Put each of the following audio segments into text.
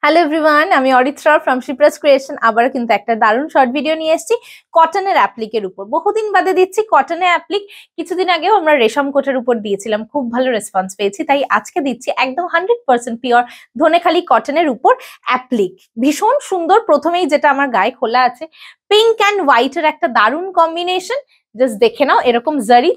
Hello everyone, আমি Aritra from Shipra's creation. আবার কিন্তু একটা দারুণ শর্ট ভিডিও নিয়ে এসেছি কটনের অ্যাপ্লিকের উপর। বহুদিন বাদে দিচ্ছি কটনের অ্যাপ্লিক। কিছুদিন আগেও আমরা রেশম কোটের উপর দিয়েছিলাম, খুব ভালো রেসপন্স পেয়েছি, তাই আজকে দিচ্ছি একদম 100% পিওর ধনেখালি কটনের উপর অ্যাপ্লিক। ভীষণ সুন্দর। প্রথমেই যেটা আমার গায়ে খোলা আছে, পিঙ্ক অ্যান্ড হোয়াইটের একটা দারুণ কম্বিনেশন। জাস্ট দেখে নাও, এরকম জারি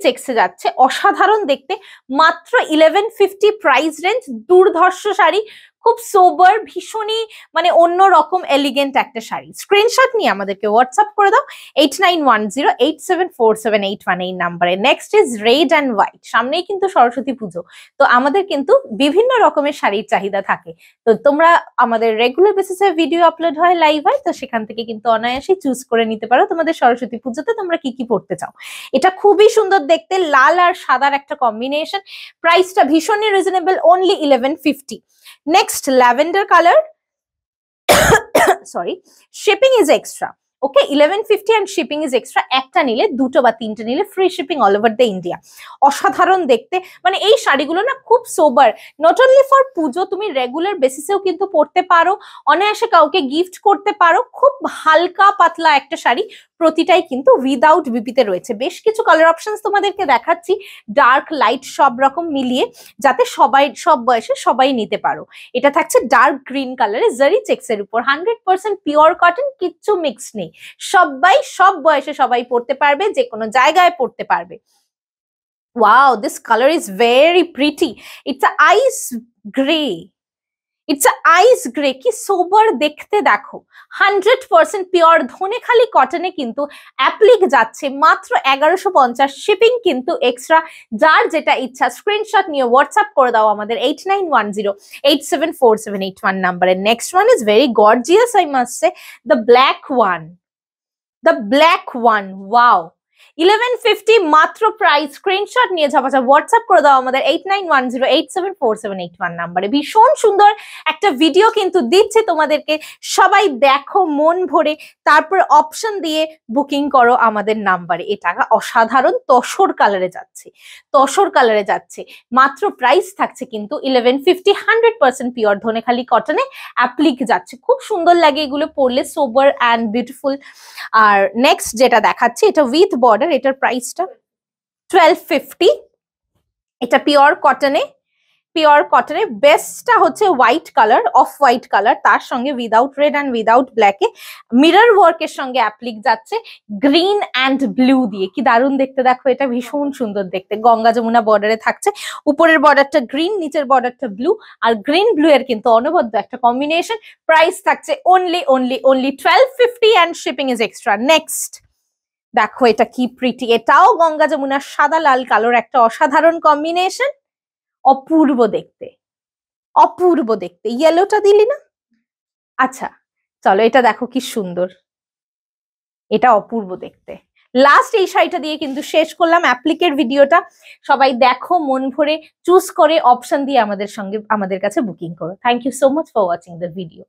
চেক্সে যাচ্ছে, অসাধারণ দেখতে। মাত্র 1150 প্রাইস রেঞ্জ। দুর্ধর্ষ শাড়ি, খুব সোবার, ভীষণই মানে অন্যরকম এলিগেন্ট একটা শাড়ি। স্ক্রিনশট নিয়ে আমাদেরকে হোয়াটসঅ্যাপ করে দাও 8910874781 এই নাম্বারে। Next is red and white. সামনেই কিন্তু সরস্বতী পুজো, তো আমাদের কিন্তু বিভিন্ন রকমের শাড়ির চাহিদা থাকে। তো তোমরা আমাদের রেগুলার বেসিসে ভিডিও আপলোড হয়, লাইভ হয়, তো সেখান থেকে কিন্তু অনায়াসে চুজ করে নিতে পারো তোমাদের সরস্বতী পুজোতে তোমরা কি কি পড়তে চাও। এটা খুবই সুন্দর দেখতে, লাল আর সাদার একটা কম্বিনেশন। প্রাইসটা ভীষণই reasonable, only 1150। Next lavender colour, sorry, shipping is extra. Okay, 1150 and shipping is extra. একটা নিলে, দুটো বা তিনটে নিলে free shipping all over the India. অসাধারণ দেখতে, মানে এই শাড়িগুলো না খুব সোবার। নট অনলি ফর পুজো, তুমি রেগুলার বেসিসেও কিন্তু পরতে পারো, অনায়াসে কাউকে গিফট করতে পারো। খুব হালকা পাতলা একটা শাড়ি, প্রতিটাই কিন্তু উইদাউট বিপিতে রয়েছে। বেশ কিছু কালার অপশনস তোমাদেরকে দেখাচ্ছি, ডার্ক লাইট সব রকম মিলিয়ে, যাতে সব বয়সে সবাই নিতে পারো। এটা থাকছে ডার্ক গ্রিন কালারে জারি চেক্সের উপর, 100% পিওর কটন, কিচ্ছু মিক্স নেই। সবাই সব বয়সে সবাই পড়তে পারবে, যে কোনো জায়গায় পড়তে পারবে। Wow, this color is very pretty. It's a ice gray. কি সোবার দেখতে দেখো। 100% পিওর ধনেখালি কটনে কিন্তু অ্যাপ্লিক যাচ্ছে মাত্র 1150। শিপিং কিন্তু এক্সট্রা। যার যেটা ইচ্ছা স্ক্রিনশট নিয়ে হোয়াটসঅ্যাপ করে দাও আমাদের 8910874781 নাম্বারে। Next one is very gorgeous, I must say, the black one. Wow, 1150 মাত্র প্রাইস। স্ক্রিনশট নিয়ে ঝাপাঝাপ হোয়াটসঅ্যাপ করে দাও আমাদের 8910874781 নাম্বারে। ভীষণ সুন্দর একটা ভিডিও কিন্তু দিচ্ছে তোমাদেরকে, সবাই দেখো মন ভরে, তারপর অপশন দিয়ে বুকিং করো আমাদের নাম্বারে। এটা অসাধারণ তসর কালারে যাচ্ছে, মাত্র প্রাইস থাকছে কিন্তু 1150। 100% পিওর ধনেখালি কটনে অ্যাপ্লিক যাচ্ছে, খুব সুন্দর লাগে এগুলো পরলে, সোবার অ্যান্ড বিউটিফুল। আর নেক্সট যেটা দেখাচ্ছি, এটা উইথ বর্ডার, এটার প্রাইসটা 1250। এটা পিওর কটনে। বেস্টটা হচ্ছে white colour, off white colour, তার সঙ্গে উইদাউট রেড অ্যান্ড উইদাউট ব্ল্যাকে মিরর ওয়ার্কের সঙ্গে অ্যাপ্লিক যাচ্ছে গ্রিন অ্যান্ড ব্লু দিয়ে। কি দারুণ দেখতে দেখো, এটা ভীষণ সুন্দর দেখতে। গঙ্গা যমুনা বর্ডারে থাকছে, উপরের বর্ডারটা গ্রিন, নিচের বর্ডারটা ব্লু, আর গ্রিন ব্লু এর কিন্তু অনবদ্য একটা কম্বিনেশন। প্রাইস থাকছে only 1250 and shipping is extra. Next দেখো, এটা কি প্রিটি। এটাও গঙ্গা যমুনার সাদা লাল কালোর একটা অসাধারণ কম্বিনেশন। অপূর্ব দেখতে। ইয়েলোটা দিলি না? আচ্ছা, চলো এটা দেখো কি সুন্দর, এটা অপূর্ব দেখতে। লাস্ট এই শাড়িটা দিয়ে কিন্তু শেষ করলাম অ্যাপ্লিকের ভিডিওটা। সবাই দেখো মন ভরে, চুজ করে অপশন দিয়ে আমাদের কাছে বুকিং করো। Thank you so much for watching the video.